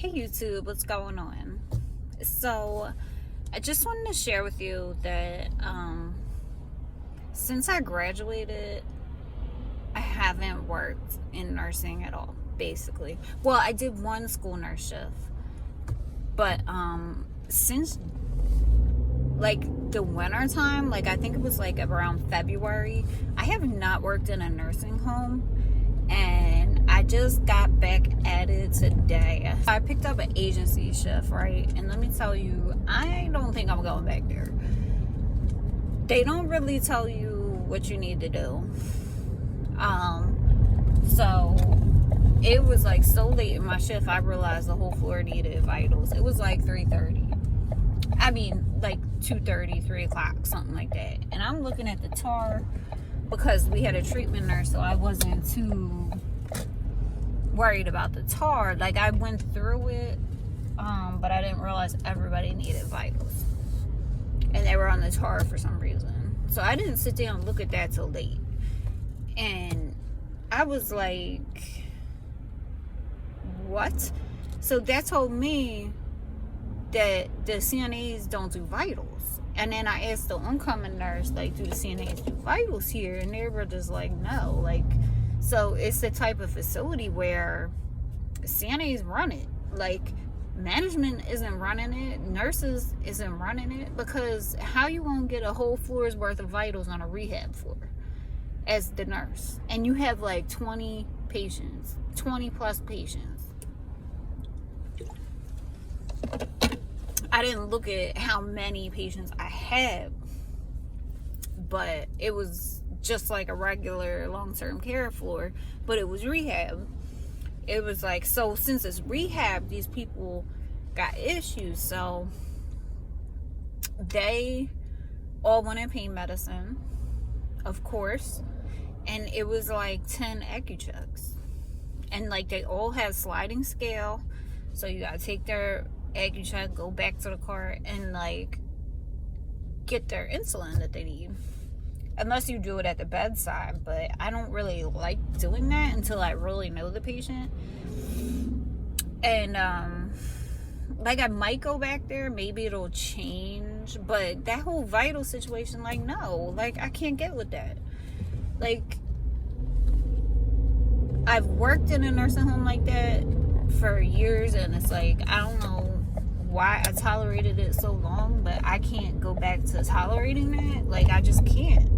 Hey YouTube, what's going on? So I just wanted to share with you that since I graduated, I haven't worked in nursing at all, basically. Well, I did one school nurse shift, but since like the winter time, like I think it was like around February, I have not worked in a nursing home, and I just got back at it today. I picked up an agency shift, right? And let me tell you, I don't think I'm going back there. They don't really tell you what you need to do. So it was like so late in my shift, I realized the whole floor needed vitals. It was like 3:30. I mean, like 2:30, 3 o'clock, something like that. And I'm looking at the TAR because we had a treatment nurse, so I wasn't too worried about the TAR. Like, I went through it, but I didn't realize everybody needed vitals. And they were on the TAR for some reason. So I didn't sit down and look at that till late. And I was like, what? So that told me that the CNAs don't do vitals. And then I asked the oncoming nurse, like, do the CNAs do vitals here? And they were just like, no. Like, so it's the type of facility where CNAs run it. Like, management isn't running it, nurses isn't running it, because how you gonna get a whole floor's worth of vitals on a rehab floor as the nurse? And you have like 20 patients, 20 plus patients. I didn't look at how many patients I had, but it was just like a regular long-term care floor, but it was rehab. It was like, so since it's rehab, these people got issues, so they all wanted pain medicine, of course, and it was like 10 Accuchecks, and like they all had sliding scale, so you gotta take their Accucheck, go back to the car, and like get their insulin that they need, unless you do it at the bedside. But I don't really like doing that until I really know the patient. And like I might go back there, maybe it'll change, but that whole vital situation, like, no, like I can't get with that. Like, I've worked in a nursing home like that for years, and it's like, I don't know why I tolerated it so long, but I can't go back to tolerating that. Like, I just can't.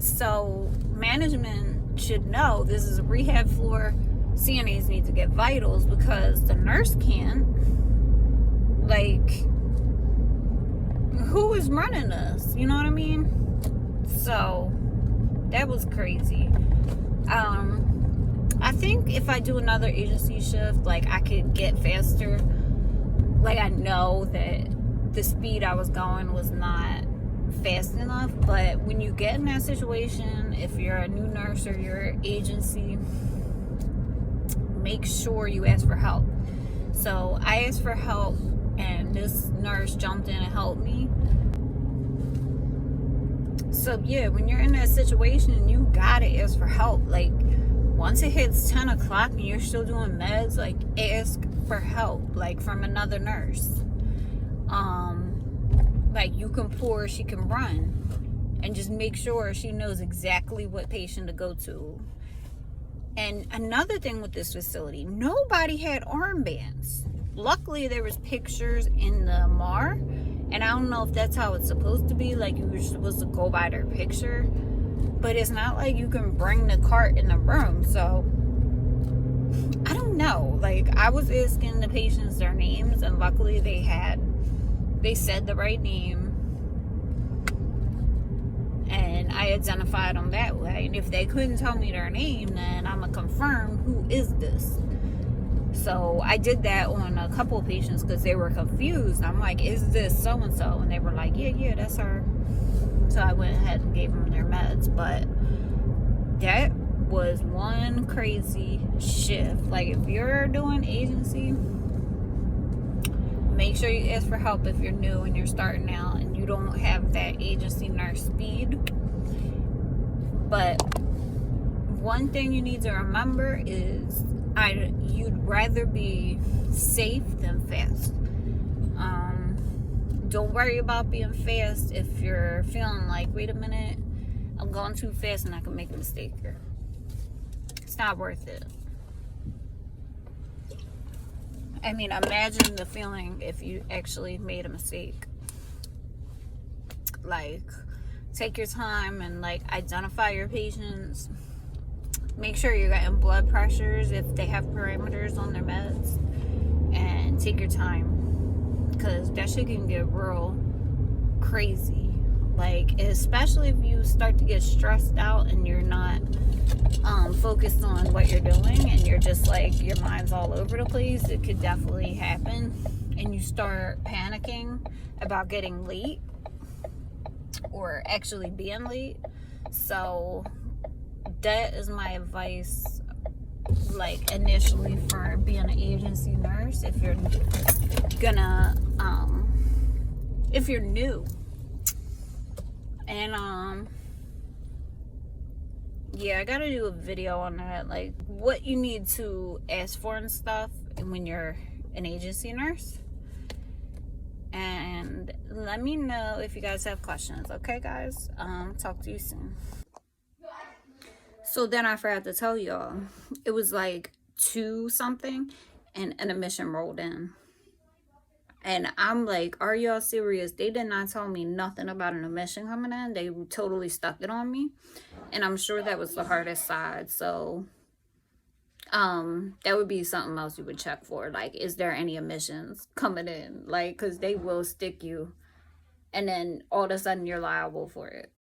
So management should know this is a rehab floor. CNAs need to get vitals because the nurse can't. Like, who is running this? You know what I mean? So that was crazy. I think if I do another agency shift, like, I could get faster. Like, I know that the speed I was going was not fast enough, but when you get in that situation, if you're a new nurse or your agency, make sure you ask for help. So I asked for help, and this nurse jumped in and helped me. So yeah, when you're in that situation, you gotta ask for help. Like, once it hits 10 o'clock and you're still doing meds, like, ask for help, like, from another nurse. Like, you can pour, she can run, and just make sure she knows exactly what patient to go to. And another thing with this facility, nobody had armbands. Luckily, there was pictures in the MAR, and I don't know if that's how it's supposed to be, like, you were supposed to go by their picture, but it's not like you can bring the cart in the room. So I don't know, like, I was asking the patients their names, and luckily they said the right name, and I identified them that way. And if they couldn't tell me their name, then I'm gonna confirm who is this. So I did that on a couple of patients because they were confused. I'm like, is this so and so? And they were like, yeah, that's her. So I went ahead and gave them their meds. But that was one crazy shift. Like, if you're doing agency, make sure you ask for help if you're new and you're starting out and you don't have that agency nurse speed. But one thing you need to remember is you'd rather be safe than fast. Don't worry about being fast if you're feeling like, wait a minute, I'm going too fast and I can make a mistake here. It's not worth it. I mean, imagine the feeling if you actually made a mistake. Like, take your time and like identify your patients. Make sure you're getting blood pressures if they have parameters on their meds, and take your time, because that shit can get real crazy. Like, especially if you start to get stressed out and you're not focused on what you're doing and you're just like, your mind's all over the place, it could definitely happen. And you start panicking about getting late or actually being late. So that is my advice, like, initially for being an agency nurse. If you're gonna if you're new. And yeah, I gotta do a video on that, like what you need to ask for and stuff when you're an agency nurse. And let me know if you guys have questions. Okay, guys? Talk to you soon. So then I forgot to tell y'all, it was like 2 something and an admission rolled in. And I'm like, are y'all serious? They did not tell me nothing about an admission coming in. They totally stuck it on me. And I'm sure that was the hardest side. So that would be something else you would check for. Like, is there any admissions coming in? Like, because they will stick you. And then all of a sudden you're liable for it.